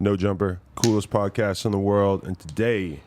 No Jumper, coolest podcast in the world. And today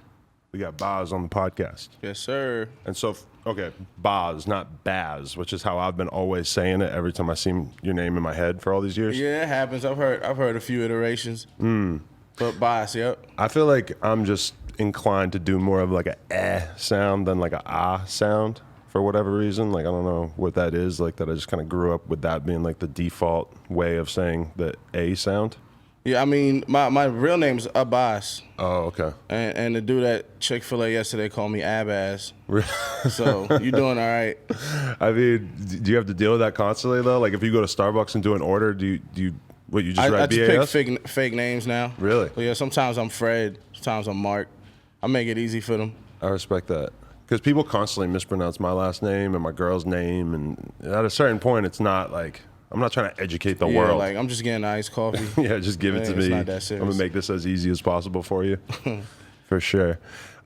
we got Baz on the podcast. Yes, sir. And so, okay, Baz, not Baz, which is how I've been always saying it every time I see your name in my head for all these years. Yeah, it happens. I've heard a few iterations. But Baz, yep. I feel like I'm just inclined to do more of like a eh sound than like a ah sound for whatever reason. Like, I don't know what that is. Like, that I just kind of grew up with that being like the default way of saying the a sound. Yeah, I mean, my real name's Abbas. Oh, okay. And the dude at Chick-fil-A yesterday called me Abbas. So you doing all right. I mean, do you have to deal with that constantly though? Like, if you go to Starbucks and do an order, do you what, you just write BAS? I just pick fake names now. Really? So yeah, sometimes I'm Fred, sometimes I'm Mark. I make it easy for them. I respect that. Because people constantly mispronounce my last name and my girl's name, and at a certain point, it's not like, I'm not trying to educate the world. Like, I'm just getting iced coffee. Yeah, just give it to me. It's not that serious. I'm going to make this as easy as possible for you. For sure.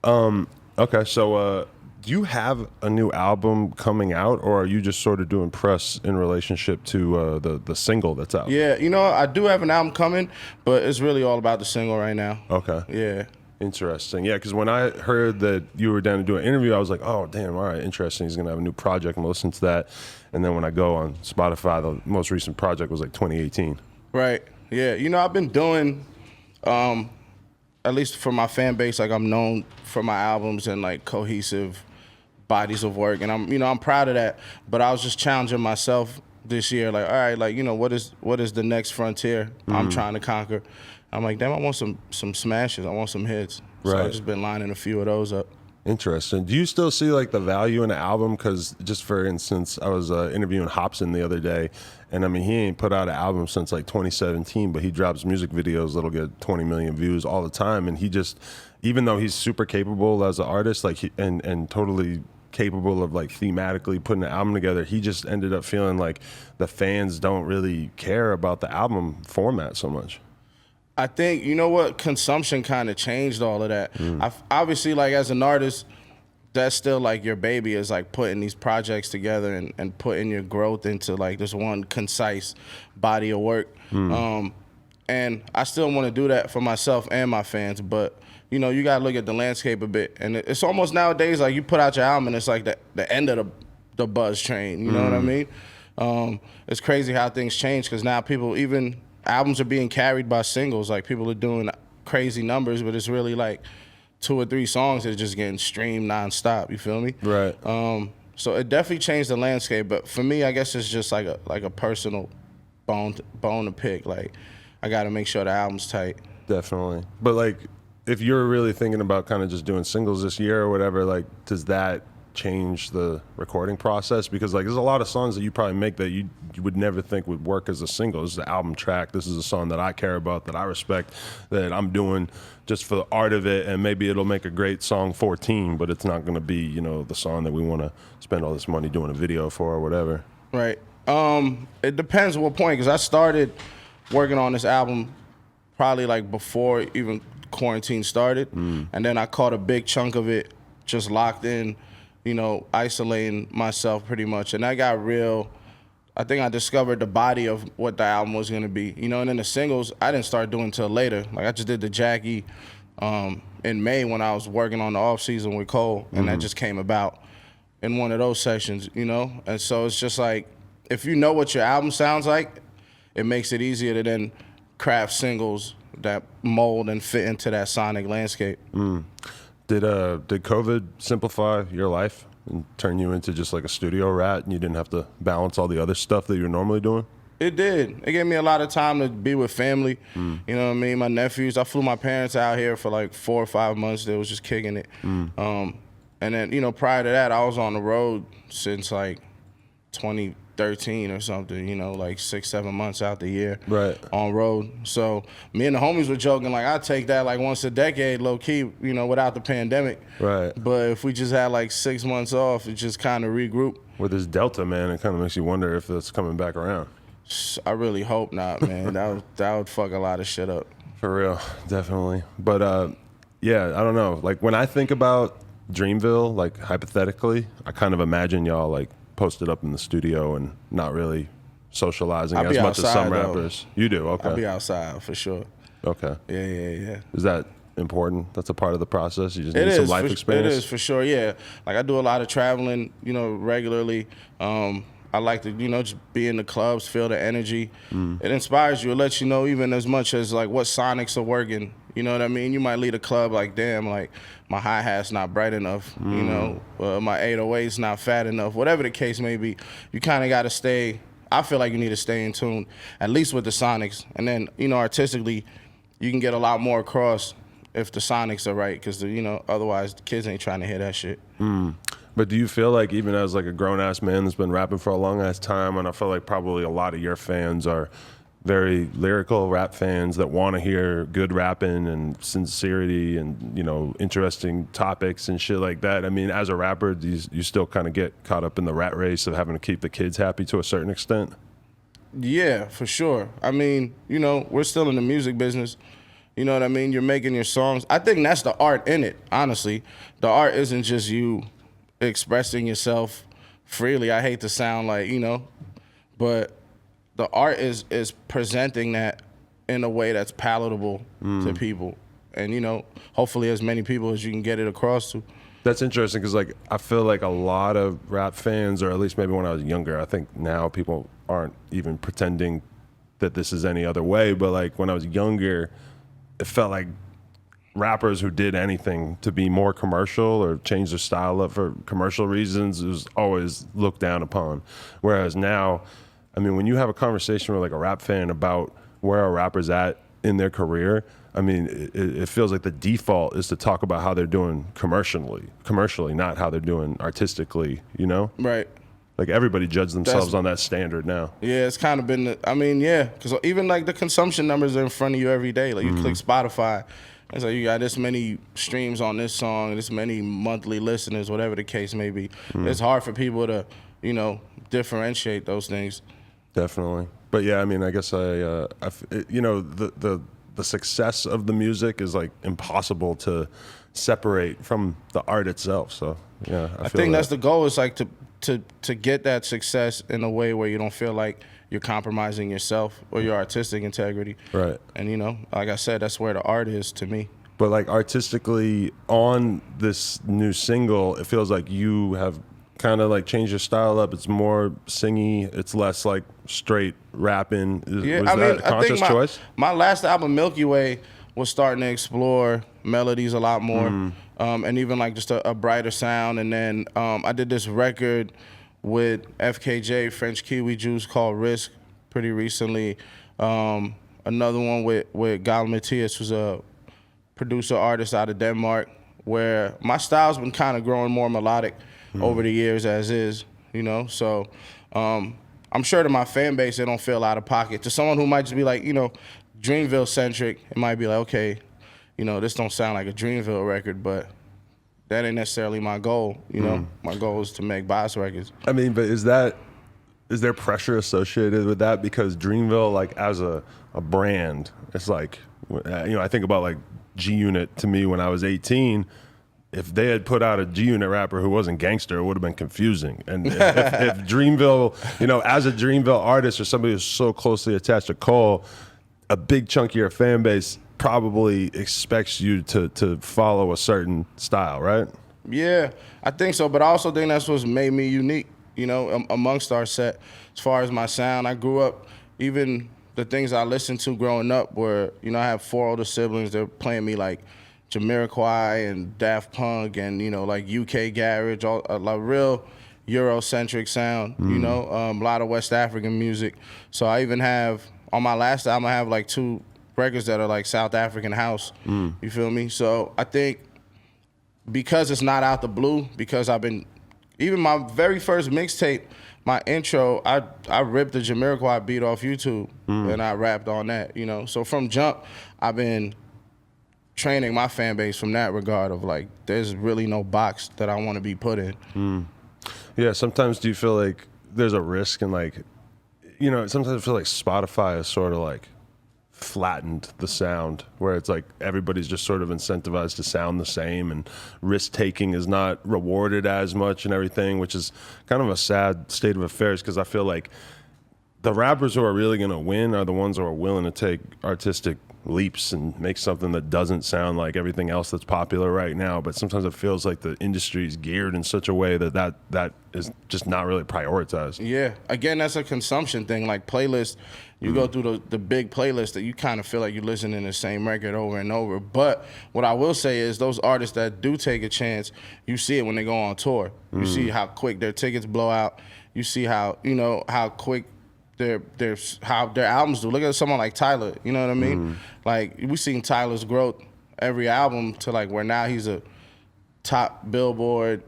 Okay, so do you have a new album coming out, or are you just sort of doing press in relationship to the single that's out? Yeah, you know, I do have an album coming, but it's really all about the single right now. Okay. Yeah. Interesting. Yeah, because when I heard that you were down to do an interview, I was like, oh, damn, all right, interesting. He's going to have a new project. I'm going to listen to that. And then when I go on Spotify, the most recent project was like 2018. Right. Yeah. You know, I've been doing, at least for my fan base, like, I'm known for my albums and like cohesive bodies of work. And I'm proud of that. But I was just challenging myself this year, like, all right, like, you know, what is the next frontier I'm trying to conquer? I'm like, damn, I want some smashes. I want some hits. So Right. I've just been lining a few of those up. Interesting. Do you still see like the value in an album? Because just for instance, I was interviewing Hobson the other day, and I mean, he ain't put out an album since like 2017, but he drops music videos that'll get 20 million views all the time. And he just, even though he's super capable as an artist, like and totally capable of like thematically putting an album together, he just ended up feeling like the fans don't really care about the album format so much. I think, you know what, consumption kind of changed all of that. Obviously, like, as an artist, that's still like your baby, is like putting these projects together and putting your growth into like this one concise body of work. And I still want to do that for myself and my fans, but you know, you gotta look at the landscape a bit. And it's almost nowadays like you put out your album and it's like the end of the buzz train, you know what I mean? It's crazy how things change, because now people, even albums are being carried by singles. Like, people are doing crazy numbers, but it's really like 2 or 3 songs that are just getting streamed nonstop. You feel me? Right. So it definitely changed the landscape. But for me, I guess it's just like a personal bone to pick. Like, I got to make sure the album's tight. Definitely. But like, if you're really thinking about kind of just doing singles this year or whatever, like, does that change the recording process? Because like, there's a lot of songs that you probably make that you would never think would work as a single. This is an album track. This is a song that I care about, that I respect, that I'm doing just for the art of it, and maybe it'll make a great song 14, but it's not going to be, you know, the song that we want to spend all this money doing a video for or whatever. Right. It depends what point, because I started working on this album probably like before even quarantine started, and then I caught a big chunk of it just locked in, you know, isolating myself pretty much. And that got real. I think I discovered the body of what the album was going to be, you know. And then the singles, I didn't start doing until later. Like, I just did the Jackie in May when I was working on the off season with Cole, and that just came about in one of those sessions, you know. And so it's just like, if you know what your album sounds like, it makes it easier to then craft singles that mold and fit into that sonic landscape. Did COVID simplify your life and turn you into just like a studio rat, and you didn't have to balance all the other stuff that you're normally doing? It did. It gave me a lot of time to be with family. You know what I mean? My nephews, I flew my parents out here for like 4 or 5 months. They was just kicking it. And then, you know, prior to that, I was on the road since like 2013 or something, you know, like 6-7 months out the year. Right. On road. So me and the homies were joking, like, I'd take that like once a decade, low key, you know, without the pandemic. Right. But if we just had like 6 months off, it just kind of regroup. With this Delta, man, it kind of makes you wonder if that's coming back around. I really hope not, man. that would fuck a lot of shit up. For real, definitely. But yeah, I don't know. Like, when I think about Dreamville, like, hypothetically, I kind of imagine y'all like posted up in the studio and not really socializing as much as some rappers. You do, okay. I'll be outside for sure. Okay. Yeah. Is that important? That's a part of the process. You just need some life experience. It is for sure. Yeah, like I do a lot of traveling, regularly. I like to, just be in the clubs, feel the energy. It inspires you. It lets you know even as much as like what sonics are working. You know what I mean? You might leave a club like, damn, like my hi-hat's not bright enough. My 808's not fat enough. Whatever the case may be, you kind of got to stay. I feel like you need to stay in tune, at least with the sonics, and then artistically, you can get a lot more across if the sonics are right, because otherwise the kids ain't trying to hear that shit. But do you feel like, even as like a grown-ass man that's been rapping for a long-ass time, and I feel like probably a lot of your fans are very lyrical rap fans that want to hear good rapping and sincerity and, interesting topics and shit like that. I mean, as a rapper, do you still kind of get caught up in the rat race of having to keep the kids happy to a certain extent? Yeah, for sure. I mean, we're still in the music business. You know what I mean? You're making your songs. I think that's the art in it, honestly. The art isn't just you expressing yourself freely. I hate to sound like, but the art is presenting that in a way that's palatable to people. And, hopefully as many people as you can get it across to. That's interesting because, like, I feel like a lot of rap fans, or at least maybe when I was younger, I think now people aren't even pretending that this is any other way. But, like, when I was younger, it felt like rappers who did anything to be more commercial or change their style up for commercial reasons, it was always looked down upon. Whereas now, I mean, when you have a conversation with like a rap fan about where a rapper's at in their career, I mean, it feels like the default is to talk about how they're doing commercially, not how they're doing artistically, Right. Like everybody judges themselves on that standard now. Yeah, it's kind of been, because even like the consumption numbers are in front of you every day. Like you click Spotify, it's like you got this many streams on this song, this many monthly listeners, whatever the case may be. It's hard for people to, differentiate those things. Definitely. But yeah, I mean, I guess the success of the music is like impossible to separate from the art itself. So yeah, I think that's the goal, is like to get that success in a way where you don't feel like you're compromising yourself or your artistic integrity. Right. And like I said, that's where the art is to me. But like artistically on this new single, it feels like you have kind of like changed your style up. It's more singy. It's less like straight rapping. Was that a conscious choice? My last album, Milky Way, was starting to explore melodies a lot more, and even like just a brighter sound. And then I did this record with FKJ, French Kiwi Juice, called Risk pretty recently. Another one with Gal Matthias, who's a producer artist out of Denmark, where my style's been kind of growing more melodic over the years as is, So I'm sure to my fan base, they don't feel out of pocket. To someone who might just be like, Dreamville centric, it might be like, okay, this don't sound like a Dreamville record, but that ain't necessarily my goal. My goal is to make Boss records. I mean, but is there pressure associated with that? Because Dreamville, like as a brand, it's like, I think about like G-Unit to me when I was 18. If they had put out a G-Unit rapper who wasn't gangster, it would have been confusing. And if Dreamville, as a Dreamville artist or somebody who's so closely attached to Cole, a big chunk of your fan base probably expects you to follow a certain style, right? Yeah, I think so. But I also think that's what's made me unique, amongst our set. As far as my sound, I grew up, even the things I listened to growing up were, I have 4 older siblings. They're playing me like Jamiroquai and Daft Punk and, like UK Garage, a real Eurocentric sound, a lot of West African music. So I even have, on my last album, I have like 2 records that are like South African house. You feel me? So I think because it's not out the blue, because I've been, even my very first mixtape, my intro, I ripped the Jamiroquai beat off YouTube and I rapped on that, So from jump, I've been training my fan base from that regard of like, there's really no box that I want to be put in. Yeah, sometimes do you feel like there's a risk in like, sometimes I feel like Spotify is sort of like flattened the sound, where it's like everybody's just sort of incentivized to sound the same and risk taking is not rewarded as much and everything, which is kind of a sad state of affairs, because I feel like the rappers who are really going to win are the ones who are willing to take artistic leaps and make something that doesn't sound like everything else that's popular right now. But sometimes it feels like the industry is geared in such a way that is just not really prioritized. Yeah, again, that's a consumption thing. Like playlists, you go through the big playlist that you kind of feel like you're listening to the same record over and over. But what I will say is those artists that do take a chance, you see it when they go on tour. You see how quick their tickets blow out. You see how, how quick how their albums do. Look at someone like Tyler, you know what I mean? Like, we seen Tyler's growth every album to like where now he's a top Billboard,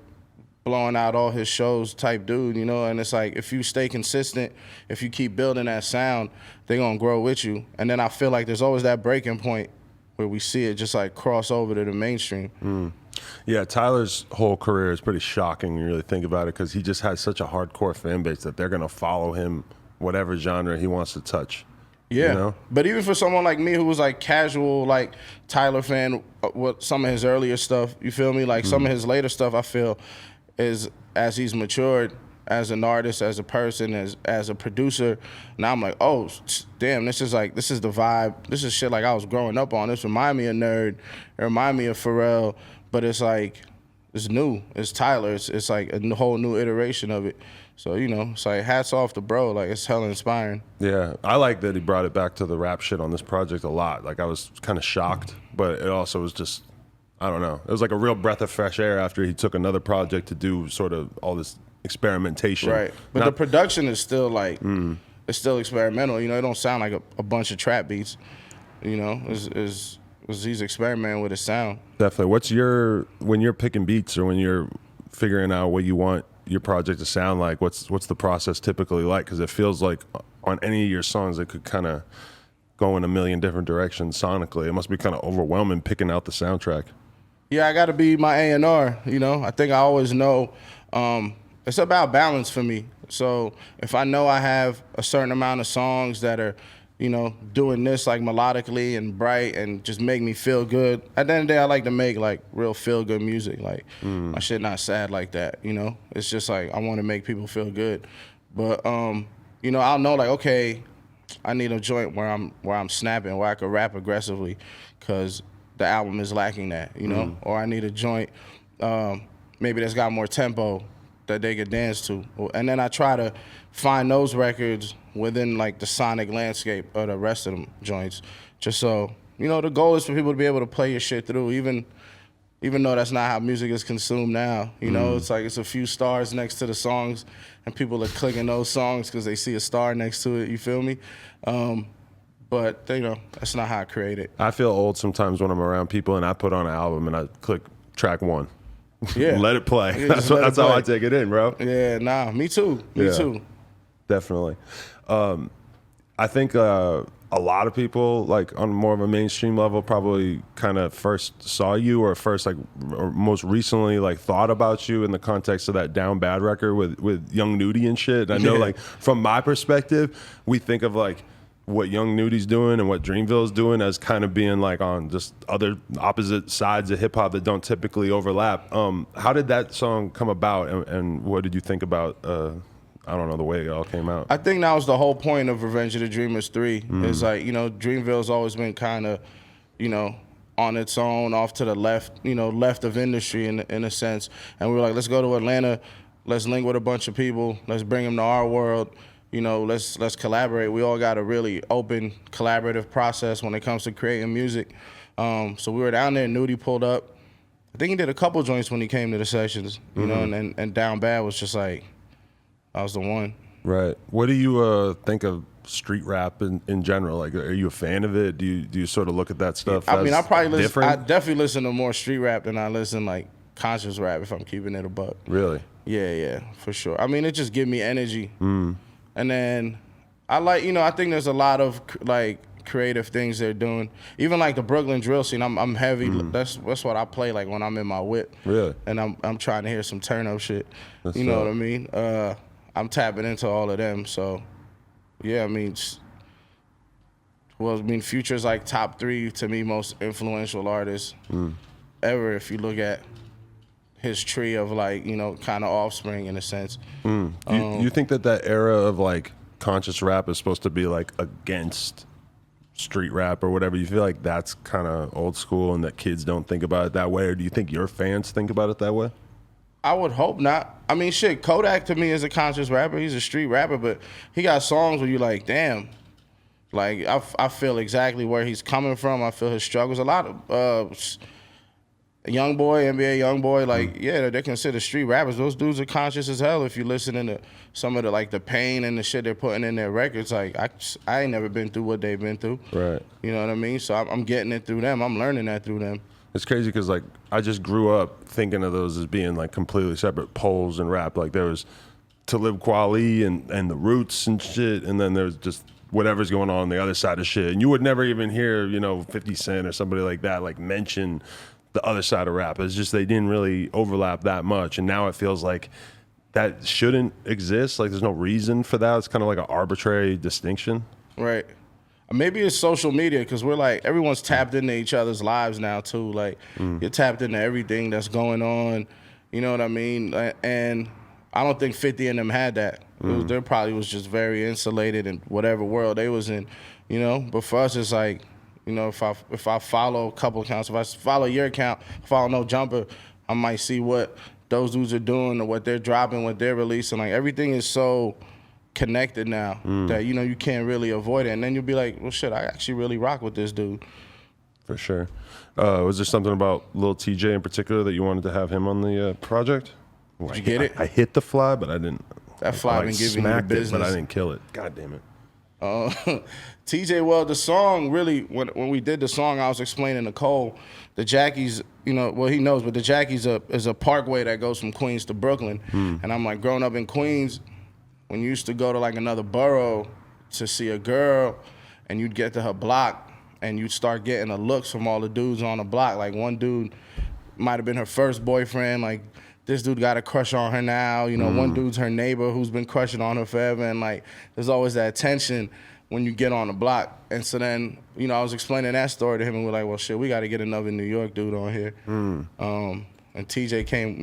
blowing out all his shows type dude, and it's like if you stay consistent, if you keep building that sound, they're gonna grow with you. And then I feel like there's always that breaking point where we see it just like cross over to the mainstream. Yeah, Tyler's whole career is pretty shocking when you really think about it, because he just has such a hardcore fan base that they're gonna follow him whatever genre he wants to touch. Yeah, but even for someone like me who was like casual, like Tyler fan, with some of his earlier stuff, you feel me? Like some of his later stuff, I feel is as he's matured as an artist, as a person, as a producer. Now I'm like, oh damn, this is the vibe. This is shit like I was growing up on. This remind me of Nerd. It remind me of Pharrell, but it's like it's new. It's Tyler. It's like a whole new iteration of it. So, it's like hats off to bro. Like, it's hella inspiring. Yeah, I like that he brought it back to the rap shit on this project a lot. Like, I was kind of shocked, but it also was just, I don't know. It was like a real breath of fresh air after he took another project to do sort of all this experimentation. Right. But the production is still like, it's still experimental. It don't sound like a bunch of trap beats. He's experimenting with his sound. Definitely. When you're picking beats or when you're figuring out what you want your project to sound like, what's the process typically like? Because it feels like on any of your songs it could kind of go in a million different directions sonically. It must be kind of overwhelming picking out the soundtrack. Yeah, I got to be my A&R. I think I always know it's about balance for me. So if I know I have a certain amount of songs that are doing this like melodically and bright and just make me feel good. At the end of the day, I like to make like real feel good music. Like my shit not sad like that, It's just like I want to make people feel good. But I'll know like, okay, I need a joint where I'm snapping, where I could rap aggressively, because the album is lacking that, Or I need a joint maybe that's got more tempo that they could dance to. And then I try to find those records within like the sonic landscape of the rest of them joints. Just so, the goal is for people to be able to play your shit through, even though that's not how music is consumed now. It's like it's a few stars next to the songs and people are clicking those songs because they see a star next to it, you feel me? But, that's not how I create it. I feel old sometimes when I'm around people and I put on an album and I click track 1. Yeah. Let it play. Yeah, that's how I take it in, bro. Yeah, nah, me too. Me too. Definitely. I think a lot of people, like on more of a mainstream level, probably kind of first saw you or most recently like thought about you in the context of that Down Bad record with Young Nudie and shit. And I know like from my perspective, we think of like what Young Nudie's doing and what Dreamville's doing as kind of being like on just other opposite sides of hip hop that don't typically overlap. How did that song come about, and what did you think about I don't know, the way it all came out? I think that was the whole point of Revenge of the Dreamers 3. It's like, Dreamville's always been kind of, on its own, off to the left, left of industry in a sense. And we were like, let's go to Atlanta, let's link with a bunch of people, let's bring them to our world. Let's collaborate. We all got a really open, collaborative process when it comes to creating music. So we were down there, Nudie pulled up. I think he did a couple joints when he came to the sessions, and Down Bad was just like, I was the one. Right. What do you think of street rap in general? Like, are you a fan of it? Do you sort of look at that stuff I mean, I definitely listen to more street rap than I listen like conscious rap, if I'm keeping it a buck. Really? Yeah, for sure. I mean, it just give me energy. And then I like, I think there's a lot of like creative things they're doing. Even like the Brooklyn drill scene, I'm heavy. That's what I play like when I'm in my whip. Really? And I'm trying to hear some turn up shit. You know what I mean? I'm tapping into all of them. So yeah, I mean, Future's like top 3 to me most influential artists ever. If you look at his tree of like, kind of offspring in a sense. You think that era of like conscious rap is supposed to be like against street rap or whatever, you feel like that's kind of old school and that kids don't think about it that way, or do you think your fans think about it that way? I would hope not. I mean, shit, Kodak to me is a conscious rapper. He's a street rapper, but he got songs where you like, damn. Like, I feel exactly where he's coming from. I feel his struggles. A lot of young boy, NBA young boy, like, yeah, they're considered street rappers. Those dudes are conscious as hell. If you're listening to some of the, like, the pain and the shit they're putting in their records, like, I ain't never been through what they've been through. Right. You know what I mean? So I'm getting it through them. I'm learning that through them. It's crazy because, like, I just grew up thinking of those as being, like, completely separate poles and rap. Like, there was Talib Kweli and the Roots and shit, and then there's just whatever's going on the other side of shit. And you would never even hear, 50 Cent or somebody like that, like, mention the other side of rap. It's just they didn't really overlap that much. And now it feels like that shouldn't exist. Like, there's no reason for that. It's kind of like an arbitrary distinction. Right. Maybe it's social media because we're like, everyone's tapped into each other's lives now too. Like, you're tapped into everything that's going on. You know what I mean? And I don't think 50 and them had that. They probably was just very insulated in whatever world they was in, But for us, it's like, if I follow a couple accounts, if I follow your account, follow No Jumper, I might see what those dudes are doing or what they're dropping, what they're releasing. Like, everything is so connected now that you can't really avoid it, and then you'll be like, well, shit, I actually really rock with this dude. For sure. Was there something about Lil TJ in particular that you wanted to have him on the project? Did you get it? I hit the fly, but I didn't. That fly been giving you the business, but I didn't kill it. God damn it. TJ, well, the song really, when we did the song, I was explaining to Cole, the Jackie's, well, he knows, but the Jackie's is a parkway that goes from Queens to Brooklyn, and I'm like, growing up in Queens, when you used to go to like another borough to see a girl and you'd get to her block and you'd start getting the looks from all the dudes on the block. Like, one dude might have been her first boyfriend. Like, this dude got a crush on her now. One dude's her neighbor who's been crushing on her forever. And like, there's always that tension when you get on the block. And so then, I was explaining that story to him and we're like, well, shit, we got to get another New York dude on here. And TJ came,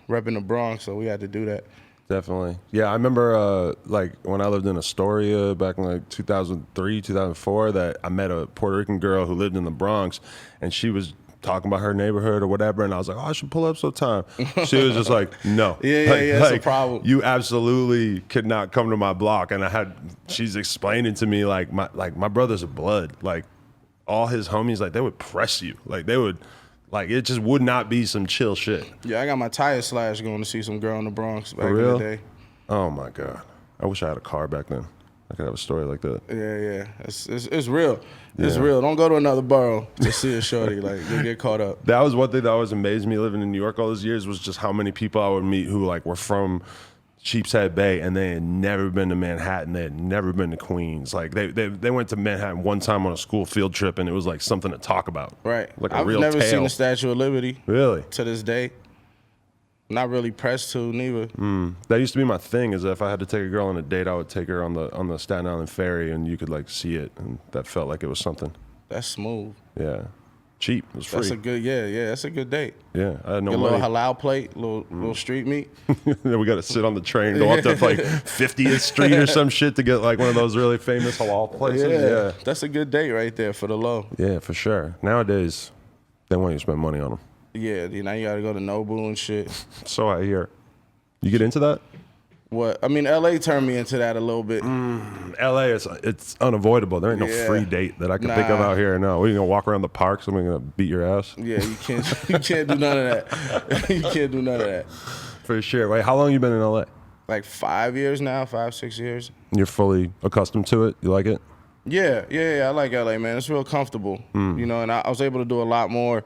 repping the Bronx, so we had to do that. Definitely. Yeah, I remember like when I lived in Astoria back in like 2003, 2004, that I met a Puerto Rican girl who lived in the Bronx, and she was talking about her neighborhood or whatever, and I was like, oh, I should pull up sometime. She was just like, no. Yeah, that's a problem. You absolutely could not come to my block. And she's explaining to me like my brothers are blood. Like, all his homies, like, they would press you. Like, they would. Like, it just would not be some chill shit. Yeah, I got my tire slashed going to see some girl in the Bronx back in the day. Oh, my God. I wish I had a car back then. I could have a story like that. Yeah. It's real. It's real. Don't go to another borough to see a shorty. Like, you'll get caught up. That was one thing that always amazed me living in New York all those years, was just how many people I would meet who, like, were from Sheepshead Bay, and they had never been to Manhattan. They had never been to Queens. Like, they went to Manhattan one time on a school field trip, and it was like something to talk about. Right. Like I've never seen the Statue of Liberty. Really? To this day. Not really pressed to neither. That used to be my thing, is that if I had to take a girl on a date, I would take her on the Staten Island ferry, and you could like see it, and that felt like it was something. That's smooth. Yeah. Cheap. It was free. That's a good, that's a good date. Yeah, I had no Get a money. little halal plate, little street meat. Then we got to sit on the train, go up to like 50th Street or some shit to get like one of those really famous halal places. Yeah, that's a good date right there for the low. Yeah, for sure. Nowadays, they want you to spend money on them. Yeah, now you got to go to Nobu and shit. So I hear. You get into that? What? I mean, LA turned me into that a little bit. LA, it's unavoidable. There ain't no free date that I can think of out here. No, we're gonna walk around the parks and we're gonna beat your ass. Yeah, you can't. You can't do none of that. You can't do none of that. For sure. Wait, how long you been in LA? Like 5 years now, 5-6 years. You're fully accustomed to it. You like it? Yeah. I like LA, man. It's real comfortable. And I was able to do a lot more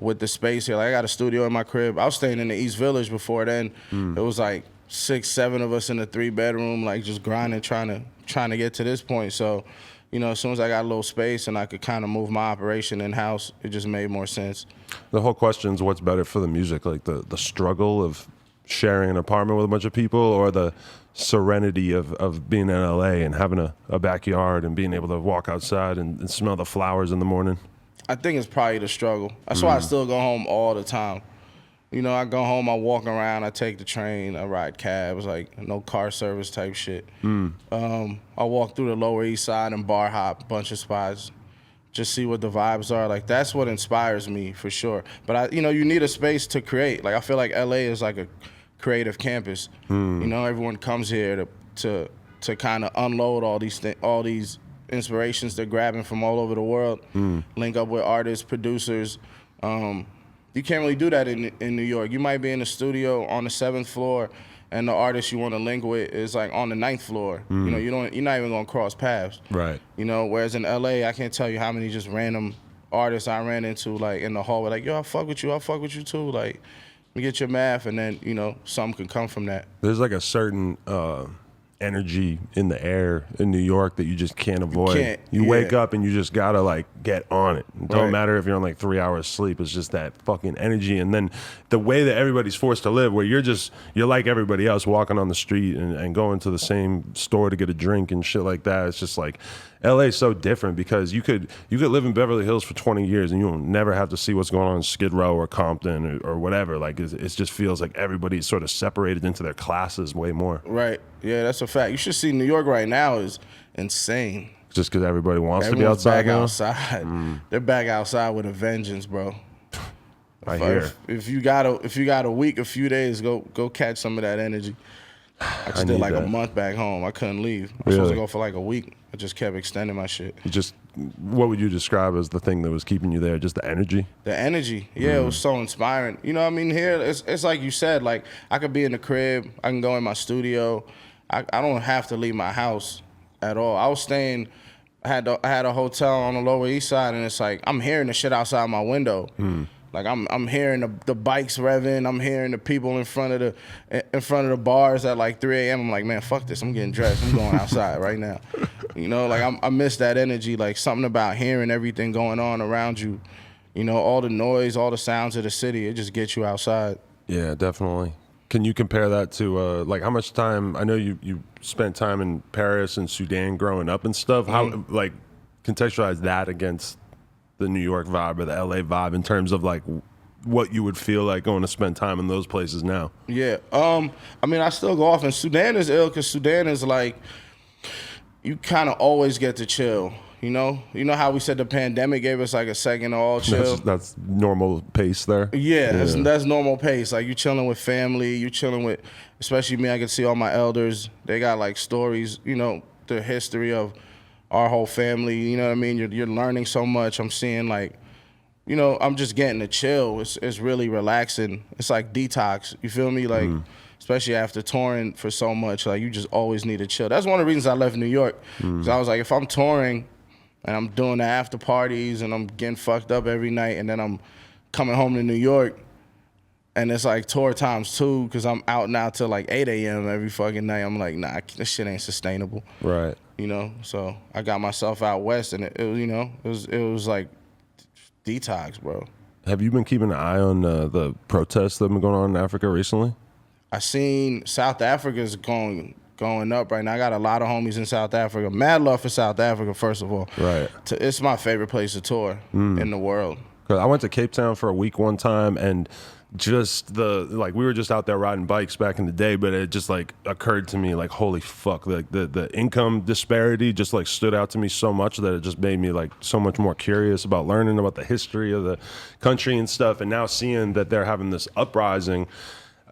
with the space here. Like, I got a studio in my crib. I was staying in the East Village before then. It was like 6-7 of us in a 3-bedroom, like just grinding, trying to get to this point. So, as soon as I got a little space and I could kind of move my operation in-house, it just made more sense. The whole question is, what's better for the music? Like the struggle of sharing an apartment with a bunch of people, or the serenity of being in LA and having a backyard and being able to walk outside and smell the flowers in the morning? I think it's probably the struggle. That's why I still go home all the time. You know, I go home, I walk around, I take the train, I ride cabs, like no car service type shit. I walk through the Lower East Side and bar hop, bunch of spots, just see what the vibes are. Like that's what inspires me for sure. But you need a space to create. Like I feel like LA is like a creative campus. You know, everyone comes here to kind of unload all these inspirations they're grabbing from all over the world. Link up with artists, producers. You can't really do that in New York. You might be in the studio on the 7th floor, and the artist you want to link with is like on the 9th floor. You know, you're not even gonna cross paths. Right. You know, whereas in LA, I can't tell you how many just random artists I ran into like in the hallway. Like, yo, I fuck with you too. Like, let me get your math, and then something can come from that. There's like a certain energy in the air in New York that you just can't avoid. You wake up and you just gotta like get on it. It don't matter if you're on like 3 hours sleep. It's just that fucking energy. And then the way that everybody's forced to live, where you're like everybody else walking on the street and going to the same store to get a drink and shit like that. It's just like LA is so different because you could live in Beverly Hills for 20 years and you'll never have to see what's going on in Skid Row or Compton or whatever. Like it just feels like everybody's sort of separated into their classes way more. Right. Yeah, that's a fact. You should see New York right now is insane. Just because everybody wants Everyone's to be outside back now? outside. They're back outside with a vengeance, bro. I hear. If you got a week, a few days, go catch some of that energy. I just did like a month back home. I couldn't leave. I was supposed to go for like a week. I just kept extending my shit. What would you describe as the thing that was keeping you there? Just the energy? The energy. Yeah, it was so inspiring. You know what I mean? Here, it's like you said, like I could be in the crib. I can go in my studio. I don't have to leave my house at all. I was staying, I had a hotel on the Lower East Side, and it's like I'm hearing the shit outside my window. Like I'm hearing the bikes revving. I'm hearing the people in front of the bars at like 3 a.m. I'm like, man, fuck this. I'm getting dressed. I'm going outside right now. You know, like I miss that energy. Like something about hearing everything going on around you. You know, all the noise, all the sounds of the city. It just gets you outside. Yeah, definitely. Can you compare that to like how much time? I know you spent time in Paris and Sudan growing up and stuff. How like contextualize that against the New York vibe or the LA vibe in terms of like what you would feel like going to spend time in those places now? Yeah. I mean, I still go off, and Sudan is ill because Sudan is like, you kind of always get to chill. You know how we said the pandemic gave us like a second to all chill? That's normal pace there? Yeah, that's normal pace. Like you chilling with family, you chilling with, especially me, I can see all my elders. They got like stories, the history of our whole family, you know what I mean? You're learning so much. I'm seeing like, I'm just getting to chill. It's really relaxing. It's like detox, you feel me? Like, especially after touring for so much, like you just always need to chill. That's one of the reasons I left New York. Because I was like, if I'm touring and I'm doing the after parties and I'm getting fucked up every night and then I'm coming home to New York and it's like tour times 2 because I'm out now till like 8 a.m. every fucking night. I'm like, nah, this shit ain't sustainable. Right. So I got myself out west, and it was like detox, bro. Have you been keeping an eye on the protests that have been going on in Africa recently? I seen South Africa's going up right now. I got a lot of homies in South Africa. Mad love for South Africa, first of all. Right. It's my favorite place to tour in the world. 'Cause I went to Cape Town for a week one time, and just we were just out there riding bikes back in the day, but it just like occurred to me like, holy fuck, like the income disparity just like stood out to me so much that it just made me like so much more curious about learning about the history of the country and stuff. And now seeing that they're having this uprising,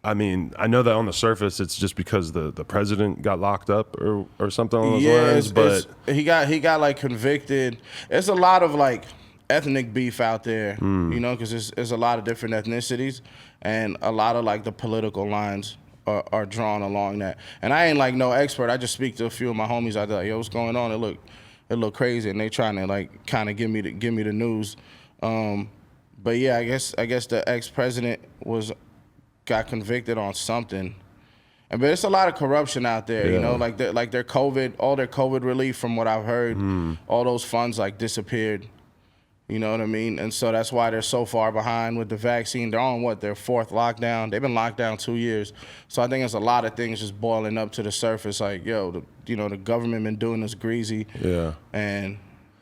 I mean, I know that on the surface it's just because the president got locked up or something along those lines, but he got like convicted. It's a lot of like ethnic beef out there, because there's a lot of different ethnicities, and a lot of like the political lines are drawn along that. And I ain't like no expert. I just speak to a few of my homies out there. Like, yo, what's going on? It look crazy, and they trying to like kind of give me the news. But yeah, I guess the ex-president got convicted on something. But it's a lot of corruption out there, like their COVID, all their COVID relief, from what I've heard, all those funds like disappeared. You know what I mean? And so that's why they're so far behind with the vaccine. They're on their 4th lockdown. They've been locked down 2 years. So I think there's a lot of things just boiling up to the surface. Like, yo, the government been doing this greasy. Yeah. And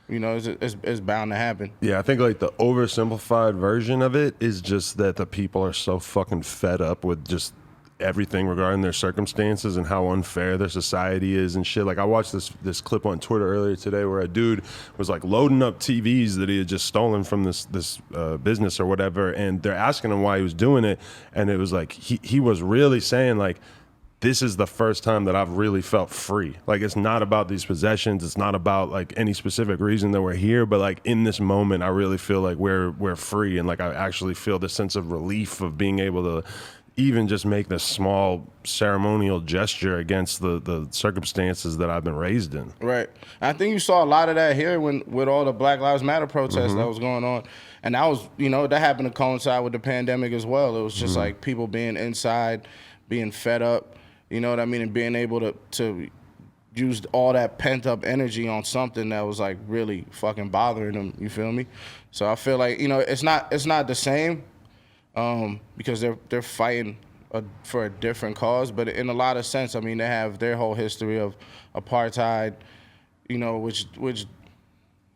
You know, it's bound to happen. Yeah, I think like the oversimplified version of it is just that the people are so fucking fed up with just everything regarding their circumstances and how unfair their society is and shit. Like I watched this clip on Twitter earlier today where a dude was like loading up TVs that he had just stolen from this business or whatever, and they're asking him why he was doing it, and it was like he was really saying like, this is the first time that I've really felt free. Like it's not about these possessions. It's not about like any specific reason that we're here, but like in this moment, I really feel like we're free, and like I actually feel the sense of relief of being able to even just make this small ceremonial gesture against the circumstances that I've been raised in. Right. I think you saw a lot of that here with all the Black Lives Matter protests that was going on. And that was, you know, that happened to coincide with the pandemic as well. It was just like people being inside, being fed up, you know what I mean, and being able to use all that pent up energy on something that was like really fucking bothering them, you feel me? So I feel like, you know, it's not the same. Because they're fighting for a different cause, but in a lot of sense, I mean, they have their whole history of apartheid, you know, which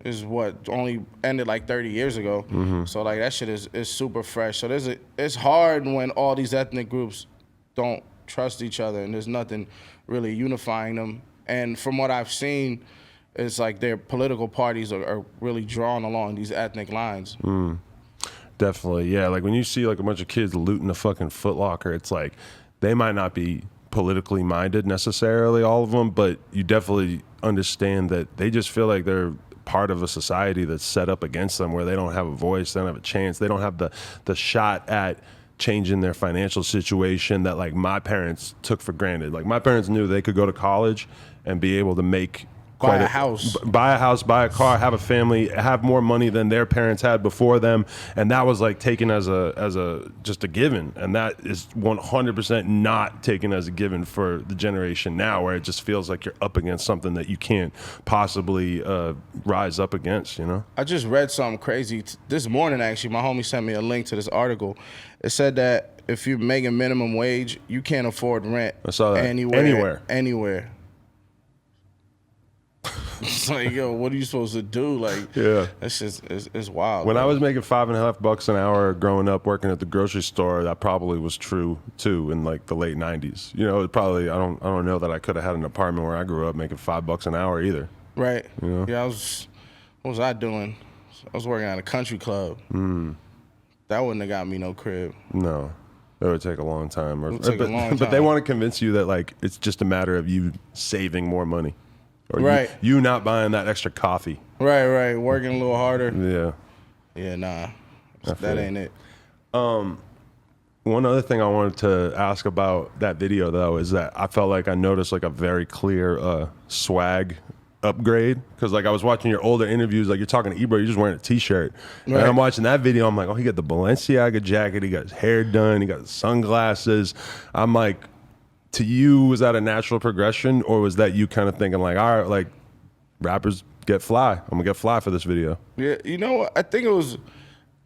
is what only ended like 30 years ago. So like that shit is super fresh. So it's hard when all these ethnic groups don't trust each other and there's nothing really unifying them. And from what I've seen, it's like their political parties are really drawn along these ethnic lines. Definitely, yeah. Like when you see like a bunch of kids looting a fucking Foot Locker, it's like they might not be politically minded necessarily, all of them, but you definitely understand that they just feel like they're part of a society that's set up against them, where they don't have a voice, they don't have a chance, they don't have the shot at changing their financial situation that like my parents took for granted. Like my parents knew they could go to college and be able to make buy a house, buy a car, have a family, have more money than their parents had before them, and that was like taken as a just a given, and that is 100% not taken as a given for the generation now, where it just feels like you're up against something that you can't possibly rise up against, you know? I just read something crazy this morning. Actually, my homie sent me a link to this article. It said that if you're making minimum wage, you can't afford rent. I saw that. Anywhere. It's like, yo, what are you supposed to do? Like, yeah, that's just it's wild. When I was making $5.50 an hour growing up working at the grocery store, that probably was true too in like the late '90s. You know, it probably I don't know that I could have had an apartment where I grew up making $5 an hour either. Right. You know? Yeah. What was I doing? I was working at a country club. That wouldn't have got me no crib. No. It would take a long time. It would take a long time. But they want to convince you that like it's just a matter of you saving more money. Or right. You not buying that extra coffee. Right. Working a little harder. Yeah. Yeah, nah. That ain't it. One other thing I wanted to ask about that video, though, is that I felt like I noticed like a very clear swag upgrade. Because like I was watching your older interviews, like you're talking to Ebro, you're just wearing a T-shirt. Right. And I'm watching that video, I'm like, oh, he got the Balenciaga jacket, he got his hair done, he got his sunglasses. I'm like, to you, was that a natural progression, or was that you kind of thinking like, all right, like rappers get fly, I'm gonna get fly for this video? Yeah, you know what? I think it was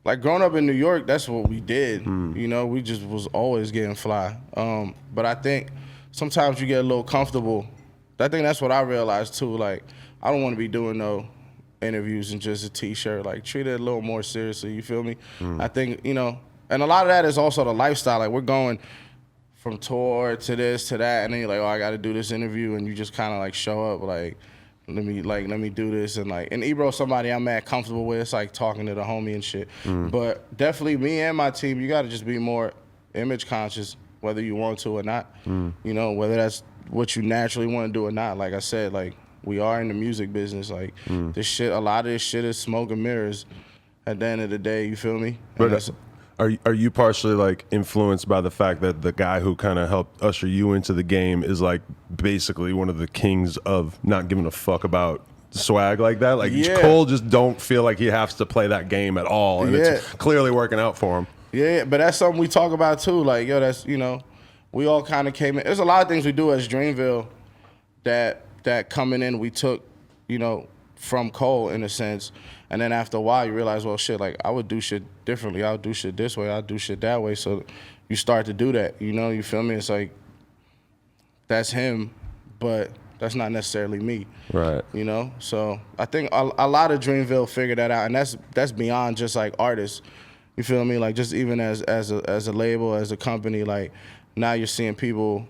like growing up in New York, that's what we did. You know, we just was always getting fly. But I think sometimes you get a little comfortable. I think that's what I realized too. Like, I don't want to be doing no interviews in just a T-shirt. Like, treat it a little more seriously, you feel me? I think, you know, and a lot of that is also the lifestyle. Like, we're going from tour to this to that, and then you're like, oh, I got to do this interview, and you just kind of like show up like, let me do this, and like, and Ebro's somebody I'm mad comfortable with. It's like talking to the homie and shit. But definitely me and my team, you got to just be more image conscious, whether you want to or not. You know, whether that's what you naturally want to do or not. Like I said, like we are in the music business. Like this shit, a lot of this shit is smoke and mirrors. At the end of the day, you feel me? But are you partially like influenced by the fact that the guy who kind of helped usher you into the game is like basically one of the kings of not giving a fuck about swag like that? Like Cole just don't feel like he has to play that game at all, and it's clearly working out for him. Yeah, but that's something we talk about too. Like, yo, that's, you know, we all kind of came in. There's a lot of things we do as Dreamville that coming in we took, you know, from Cole in a sense. And then after a while, you realize, well, shit, like I would do shit differently. I would do shit this way. I would do shit that way. So you start to do that. You know, you feel me? It's like, that's him, but that's not necessarily me. Right. You know, so I think a lot of Dreamville figured that out, and that's beyond just like artists. You feel me? Like just even as a label, as a company, like now you're seeing people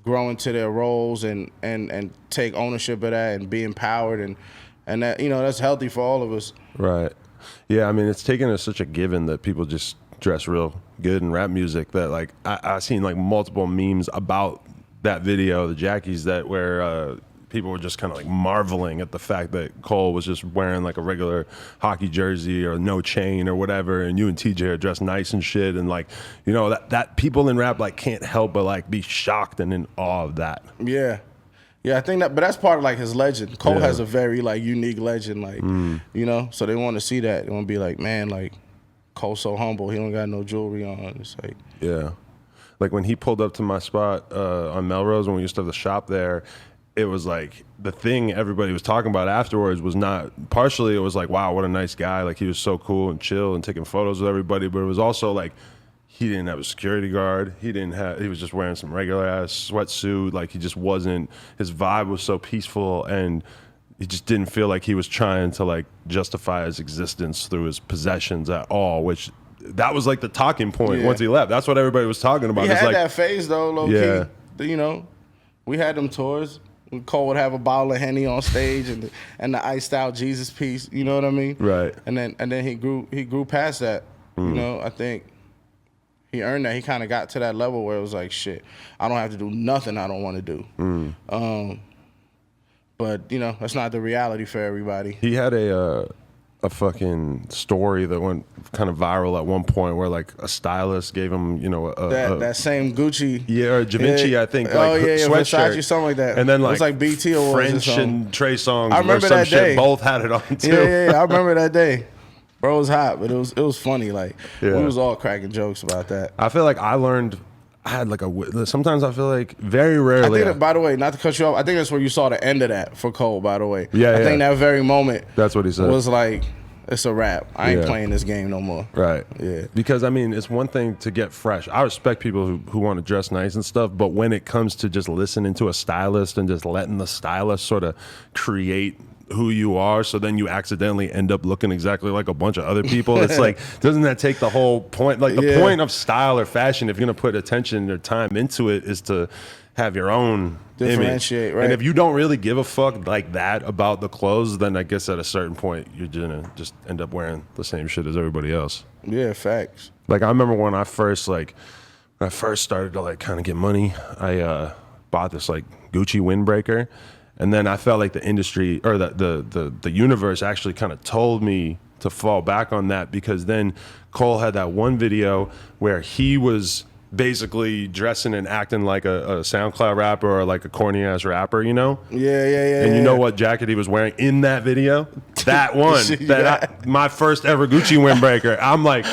grow into their roles and take ownership of that and be empowered, and that, you know, that's healthy for all of us. Right. Yeah, I mean, it's taken as such a given that people just dress real good in rap music that, like, I seen like multiple memes about that video, the Jackies, that where people were just kind of like marveling at the fact that Cole was just wearing like a regular hockey jersey or no chain or whatever, and you and TJ are dressed nice and shit, and like, you know, that people in rap like can't help but like be shocked and in awe of that. Yeah. Yeah, I think that, but that's part of like his legend. Cole has a very like unique legend, like, you know, so they want to see that. They want to be like, man, like, Cole's so humble. He don't got no jewelry on. It's like, yeah. Like when he pulled up to my spot on Melrose when we used to have the shop there, it was like the thing everybody was talking about afterwards was not, partially it was like, wow, what a nice guy. Like he was so cool and chill and taking photos with everybody. But it was also like, he didn't have a security guard. He was just wearing some regular ass sweatsuit. Like he just wasn't, his vibe was so peaceful, and he just didn't feel like he was trying to like justify his existence through his possessions at all, which that was like the talking point once he left. That's what everybody was talking about. He had like, that phase though, low key. You know, we had them tours. Cole would have a bottle of Henny on stage and the iced out Jesus piece. You know what I mean? Right. And then he grew past that. You know, I think he earned that. He kind of got to that level where it was like, shit, I don't have to do nothing I don't want to do. But you know, that's not the reality for everybody. He had a fucking story that went kind of viral at one point where like a stylist gave him, you know, that same Gucci, or Givenchy, I think, like sweatshirt, Versace, something like that. And then like it was like BT Awards French and Trey Songz, I remember that day. Both had it on too. Yeah, I remember that day. Bro, it was hot, but it was funny. Like we was all cracking jokes about that. I feel like I had like sometimes I feel like very rarely. I think that, by the way, not to cut you off, I think that's where you saw the end of that for Cole, by the way. Yeah, I think that very moment. That's what he said. Was like, it's a wrap. I ain't playing this game no more. Right. Yeah. Because I mean, it's one thing to get fresh. I respect people who want to dress nice and stuff, but when it comes to just listening to a stylist and just letting the stylist sort of create who you are, so then you accidentally end up looking exactly like a bunch of other people, it's like, doesn't that take the whole point? Like the point of style or fashion, if you're gonna put attention or time into it, is to have your own differentiate image. Right. And if you don't really give a fuck like that about the clothes, then I guess at a certain point you're gonna just end up wearing the same shit as everybody else. Yeah, facts. Like I remember when I first started to like kind of get money, I bought this like Gucci windbreaker. And then I felt like the industry or the universe actually kind of told me to fall back on that, because then Cole had that one video where he was basically dressing and acting like a SoundCloud rapper or like a corny ass rapper, you know? Yeah. And you know what jacket he was wearing in that video? That one, my first ever Gucci windbreaker. I'm like,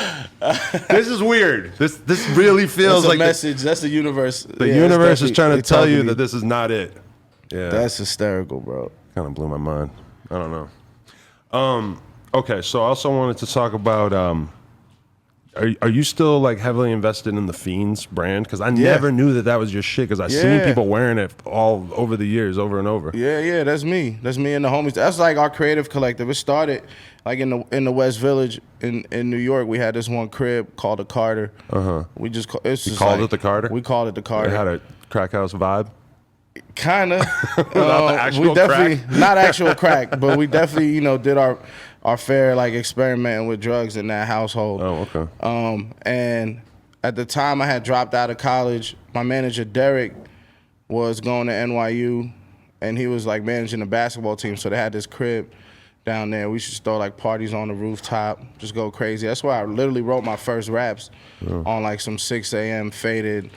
this is weird. This really feels like a message. That's the universe. The universe is trying to tell you that this is not it. Yeah, that's hysterical, bro. Kind of blew my mind. I don't know. Okay, so I also wanted to talk about. Are you still like heavily invested in the Fiends brand? Because I never knew that was your shit. Because I've seen people wearing it all over the years, over and over. Yeah, that's me. That's me and the homies. That's like our creative collective. It started like in the West Village in New York. We had this one crib called the Carter. We just called it the Carter. We called it the Carter. It had a crack house vibe. Kinda. We definitely crack. Not actual crack, but we definitely did our fair like experimenting with drugs in that household. Oh, okay. And at the time I had dropped out of college. My manager Derek was going to NYU, and he was like managing the basketball team. So they had this crib down there. We should throw like parties on the rooftop, just go crazy. That's where I literally wrote my first raps on like some 6 a.m. faded.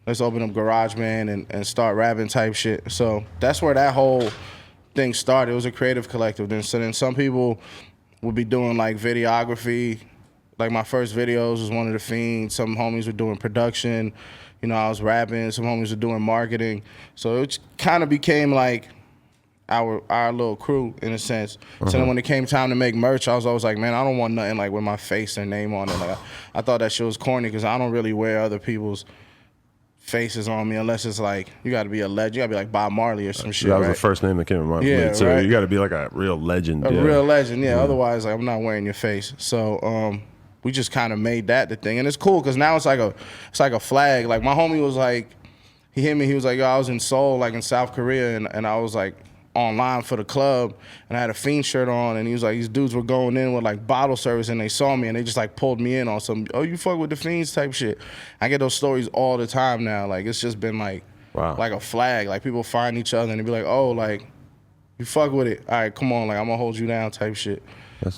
Let's open up GarageBand and start rapping type shit. So that's where that whole thing started. It was a creative collective. Then some people would be doing like videography. Like my first videos was one of the Fiends. Some homies were doing production. I was rapping. Some homies were doing marketing. So it kind of became like our little crew in a sense. So then when it came time to make merch, I was always like, man, I don't want nothing like with my face and name on it. Like I thought that shit was corny because I don't really wear other people's faces on me unless it's like you got to be a legend. You got to be like Bob Marley or some shit. That was right? the first name that came to mind. Yeah, So right? you got to be like a real legend. A real legend, yeah. Otherwise, like I'm not wearing your face. So we just kind of made that the thing, and it's cool because now it's like a flag. Like my homie was like, he hit me. He was like, yo, I was in Seoul, like in South Korea, and I was like online for the club, and I had a Fiend shirt on, and he was like, these dudes were going in with like bottle service, and they saw me, and they just like pulled me in on some, oh, you fuck with the Fiends type shit. I get those stories all the time now. Like it's just been like, wow, like a flag. Like people find each other and they be like, oh, like you fuck with it. All right, come on, like I'm gonna hold you down type shit.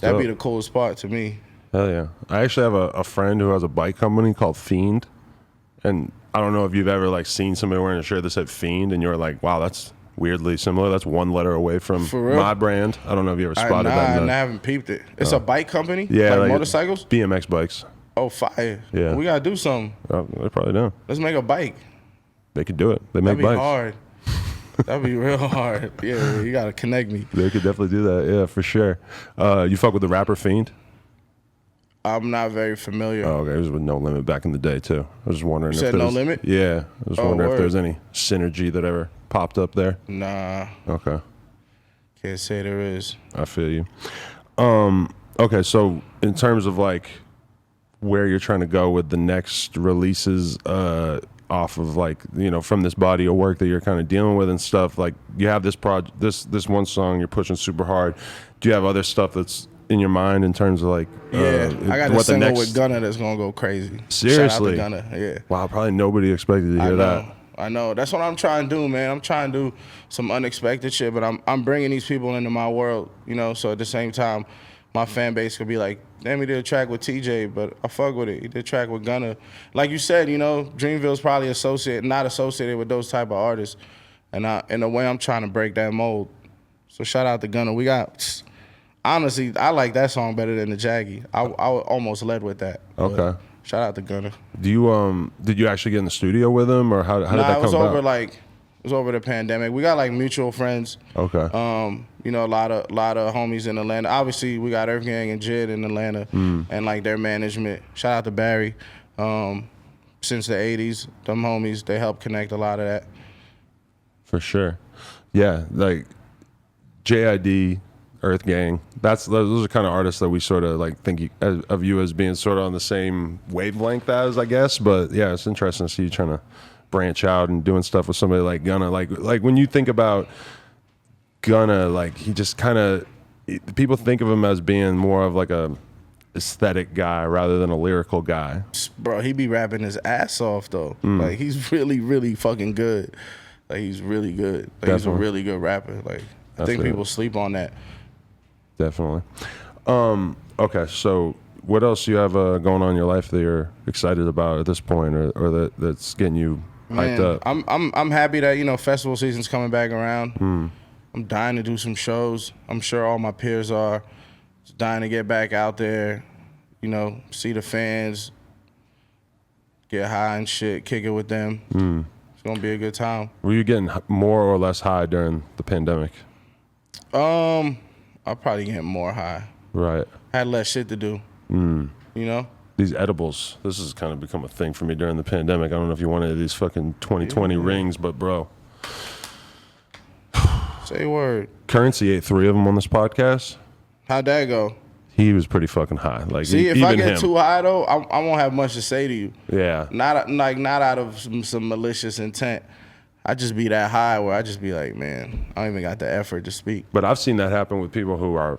That'd be the coolest part to me. Hell yeah. I actually have a friend who has a bike company called Fiend, and I don't know if you've ever like seen somebody wearing a shirt that said Fiend, and you're like, wow, that's weirdly similar. That's one letter away from my brand. I don't know if you ever spotted that. I haven't peeped it. It's a bike company? Yeah. Like motorcycles? BMX bikes. Oh, fire. Yeah. We gotta do something. They probably do. Let's make a bike. They could do it. They make bikes. That'd be hard. That'd be real hard. Yeah, you gotta connect me. They could definitely do that. Yeah, for sure. You fuck with the rapper Fiend? I'm not very familiar. Oh, okay. It was with No Limit back in the day too. I was just wondering. You said No Limit? Yeah, I was wondering if there's any synergy that ever popped up there. Nah. Okay. Can't say there is. I feel you. Okay, so in terms of like where you're trying to go with the next releases, off of like, you know, from this body of work that you're kind of dealing with and stuff, like you have this this one song you're pushing super hard. Do you have other stuff that's in your mind in terms of like I got a single with Gunna that's gonna go crazy. Seriously? Shout out to Gunna. Yeah. Wow, probably nobody expected to hear that. I know. That's what I'm trying to do, man. I'm trying to do some unexpected shit, but I'm bringing these people into my world, you know. So at the same time, my fan base could be like, damn, he did a track with TJ, but I fuck with it. He did a track with Gunna. Like you said, you know, Dreamville's probably not associated with those type of artists, and in a way, I'm trying to break that mold. So shout out to Gunna. We got. Honestly, I like that song better than the Jaggy. I almost led with that. Okay. Shout out to Gunna. Do you did you actually get in the studio with him, or how did that come about? It was over the pandemic. We got like mutual friends. Okay. You know, a lot of homies in Atlanta. Obviously, we got Earth Gang and Jid in Atlanta, and like their management. Shout out to Barry. Since the '80s, them homies, they helped connect a lot of that. For sure. Yeah, like JID. Earth Gang. Those are kind of artists that we sort of like think of you as being sort of on the same wavelength as, I guess. But yeah, it's interesting to see you trying to branch out and doing stuff with somebody like Gunna. Like when you think about Gunna, like he just kind of, people think of him as being more of like a aesthetic guy rather than a lyrical guy. Bro, he be rapping his ass off though. Like he's really, really fucking good. Like he's really good. Like he's a really good rapper. Like I think people sleep on that. Definitely. Okay, so what else do you have going on in your life that you're excited about at this point, or that's getting you hyped up? I'm happy that, you know, festival season's coming back around. I'm dying to do some shows. I'm sure all my peers are. Just dying to get back out there, you know, see the fans, get high and shit, kick it with them. It's gonna be a good time. Were you getting more or less high during the pandemic? I'll probably get more high. Right. Had less shit to do. You know? These edibles, this has kind of become a thing for me during the pandemic. I don't know if you wanted these fucking 2020 rings, but bro. Say a word. Currency ate 3 of them on this podcast. How'd that go? He was pretty fucking high. Like, see, if I get too high though, I won't have much to say to you. Yeah. Not out of some malicious intent. I just be that high where I just be like, man, I don't even got the effort to speak. But I've seen that happen with people who are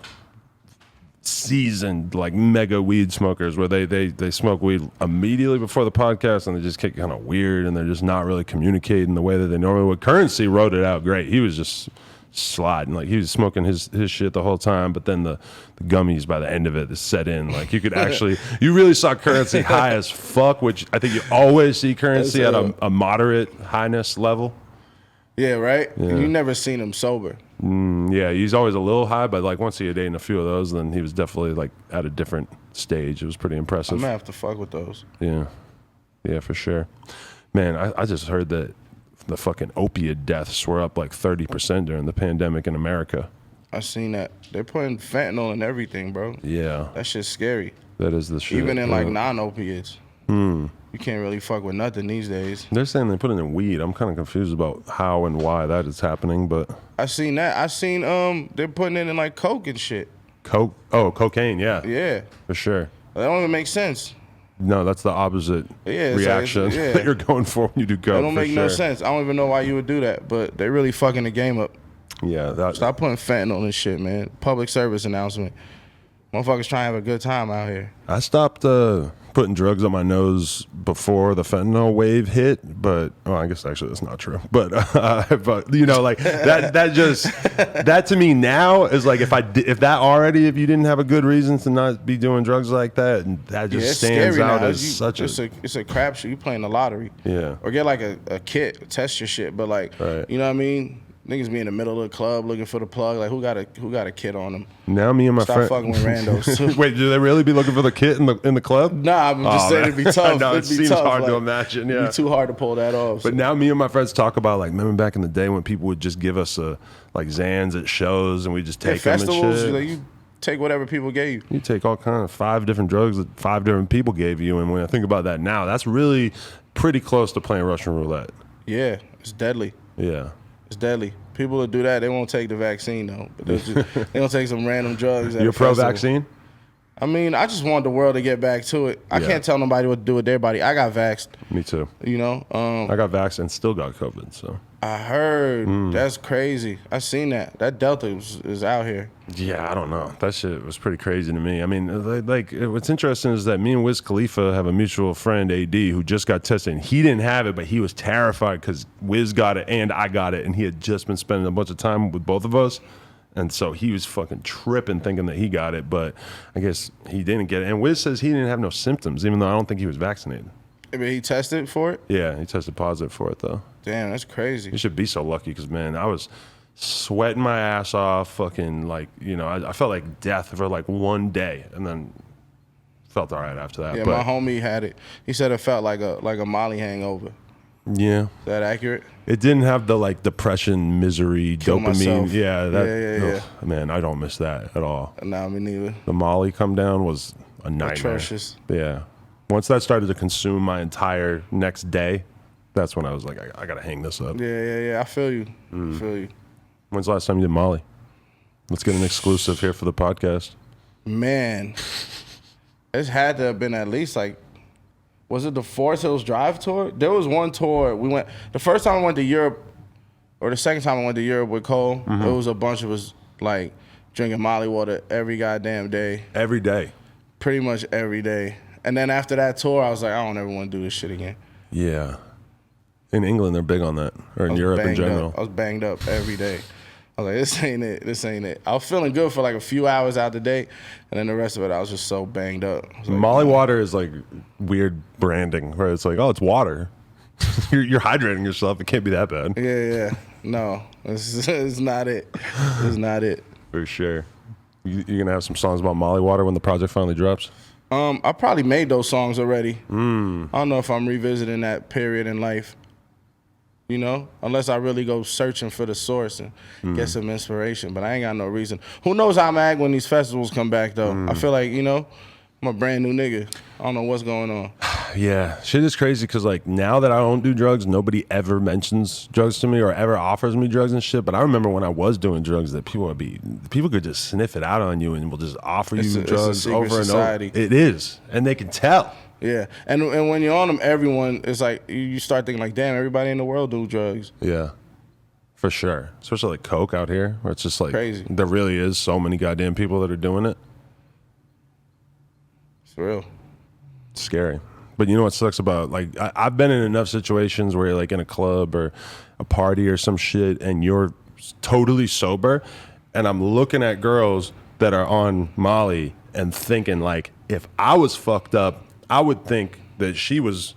seasoned, like mega weed smokers, where they smoke weed immediately before the podcast and they just get kind of weird and they're just not really communicating the way that they normally would. Currency wrote it out great. He was just sliding, like he was smoking his shit the whole time, but then the gummies by the end of it set in. Like you could actually, you really saw Currency high as fuck, which I think you always see Currency at a moderate highness level. Yeah, right? Yeah. You never seen him sober. Yeah, he's always a little high, but like once he had eaten a few of those, then he was definitely like at a different stage. It was pretty impressive. I'm gonna have to fuck with those. Yeah, for sure. Man, I just heard that the fucking opiate deaths were up like 30% during the pandemic in America. I seen that. They're putting fentanyl in everything, bro. Yeah. That shit's scary. That is the shit. Even in like non-opiates. You can't really fuck with nothing these days. They're saying they put it in weed. I'm kind of confused about how and why that is happening, but I seen that. I seen they're putting it in like coke and shit. coke. Oh, cocaine. Yeah, Yeah, for sure. that don't even make sense. No, that's the opposite Yeah, it's reaction like, yeah. that you're going for when you do coke. That don't for make no sure. sense. I don't even know why you would do that, but they really fucking the game up. Yeah, that. Stop putting fentanyl and shit, man. Public service announcement. Motherfuckers trying to have a good time out here. I stopped putting drugs on my nose before the fentanyl wave hit, but I guess actually that's not true. But you know, like that just that to me now is like if you didn't have a good reason to not be doing drugs like that, and that just It's stands scary out now. as such it's a crapshoot. You playing the lottery. Yeah. Or get like a kit, test your shit. But like, Right. you know what I mean? Niggas be in the middle of the club looking for the plug. Like, who got a kit on them? Now me and my Stop friend fucking with randos too. Wait, do they really be looking for the kit in the club? Nah, I'm just saying it'd be tough. No, it It'd be seems tough. hard to Like, imagine. It'd Yeah, be too hard to pull that off. but now me and my friends talk about like, remember back in the day when people would just give us like Zans at shows and we just take them and festivals, shit. like, you take whatever people gave you. You take all kind of 5 different drugs that 5 different people gave you, and when I think about that now, that's really pretty close to playing Russian roulette. Yeah, it's deadly. Yeah. It's deadly. People that do that, they won't take the vaccine though. But they don't take some random drugs. You're pro-vaccine? I mean, I just want the world to get back to it. I can't tell nobody what to do with their body. I got vaxxed. Me too. You know, I got vaxxed and still got COVID, so. I heard that's crazy. I seen that. That Delta is out here. Yeah, I don't know. That shit was pretty crazy to me. I mean, like, what's interesting is that me and Wiz Khalifa have a mutual friend, AD, who just got tested. And he didn't have it, but he was terrified because Wiz got it and I got it. And he had just been spending a bunch of time with both of us. And so he was fucking tripping thinking that he got it, but I guess he didn't get it. And Wiz says he didn't have no symptoms, even though I don't think he was vaccinated. I mean, he tested for it? Yeah, he tested positive for it, though. Damn, that's crazy. You should be so lucky because, man, I was sweating my ass off, fucking, like, you know, I felt like death for like one day and then felt all right after that. Yeah, but, my homie had it. He said it felt like a Molly hangover. yeah. Is that accurate? It didn't have the, like, depression, misery, Kill dopamine. myself. Yeah, that. Yeah. Ugh, man, I don't miss that at all. Nah, me neither. The Molly come down was a nightmare. Atrocious. Yeah. Once that started to consume my entire next day, that's when I was like, I gotta hang this up. Yeah. I feel you. I feel you. When's the last time you did Molly? Let's get an exclusive here for the podcast. Man, it's had to have been at least like, was it the Forest Hills Drive tour? There was one tour we went. The first time I went to Europe, or the second time I went to Europe with Cole, it was a bunch of us like drinking Molly water every goddamn day, Every day. pretty much every day. And then after that tour, I was like, I don't ever want to do this shit again. Yeah. In England, they're big on that, or in Europe in Banged general. up. I was banged up every day. I was like, this ain't it. This ain't it. I was feeling good for like a few hours out the day, and then the rest of it, I was just so banged up. I was like, Molly water is like weird branding, where it's like, oh, it's water. you're hydrating yourself. It can't be that bad. Yeah. No, it's not it. It's not it. For sure. You're going to have some songs about Molly water when the project finally drops? I probably made those songs already. I don't know if I'm revisiting that period in life. You know, unless I really go searching for the source and get some inspiration. But I ain't got no reason. Who knows how I'm gonna act when these festivals come back though? I feel like, you know, I'm a brand new nigga. I don't know what's going on. Yeah, shit is crazy because like now that I don't do drugs, nobody ever mentions drugs to me or ever offers me drugs and shit. But I remember when I was doing drugs that people could just sniff it out on you and will just offer you drugs secret over and society. over. It is, and they can tell. Yeah, and when you're on them, everyone is like, you start thinking like, damn, everybody in the world do drugs. Yeah, for sure. Especially like coke out here, where it's just like Crazy. There really is so many goddamn people that are doing it. It's real. It's scary. But you know what sucks about, like, I've been in enough situations where you're like in a club or a party or some shit and you're totally sober and I'm looking at girls that are on Molly and thinking like, if I was fucked up, I would think that she was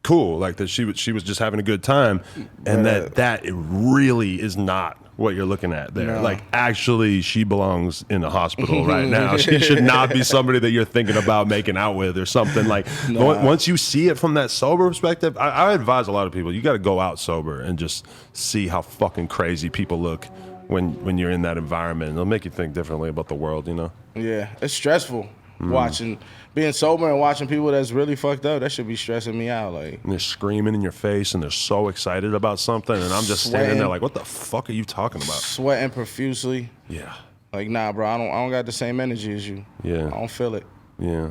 cool, like that she was just having a good time, and that it really is not what you're looking at there. No. Like, actually, she belongs in a hospital right now. She should not be somebody that you're thinking about making out with or something. Like, once you see it from that sober perspective, I advise a lot of people, you got to go out sober and just see how fucking crazy people look when you're in that environment. It'll make you think differently about the world, you know? Yeah, it's stressful. Being sober and watching people that's really fucked up, that should be stressing me out. Like, and they're screaming in your face and they're so excited about something, and I'm just standing there like, what the fuck are you talking about? Sweating profusely. Yeah. Like, nah, bro, I don't got the same energy as you. Yeah. I don't feel it. Yeah.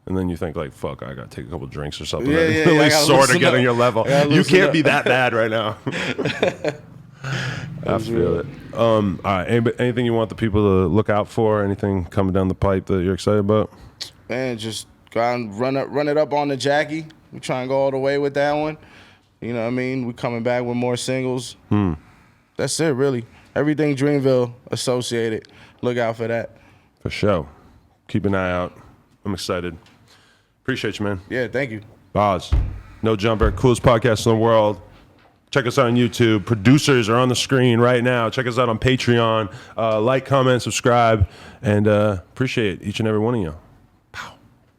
And then you think like, fuck, I gotta take a couple drinks or something. Yeah, At least sort of get on your level. You can't be that bad right now. I feel it. All right. Anything you want the people to look out for? Anything coming down the pipe that you're excited about? Man, just go out and run it up on the Jackie. We try and go all the way with that one. You know what I mean? We coming back with more singles. That's it, really. Everything Dreamville associated. Look out for that. For sure. Keep an eye out. I'm excited. Appreciate you, man. Yeah, thank you. Boz, No Jumper, coolest podcast in the world. Check us out on YouTube. Producers are on the screen right now. Check us out on Patreon. Like, comment, subscribe, and appreciate each and every one of you.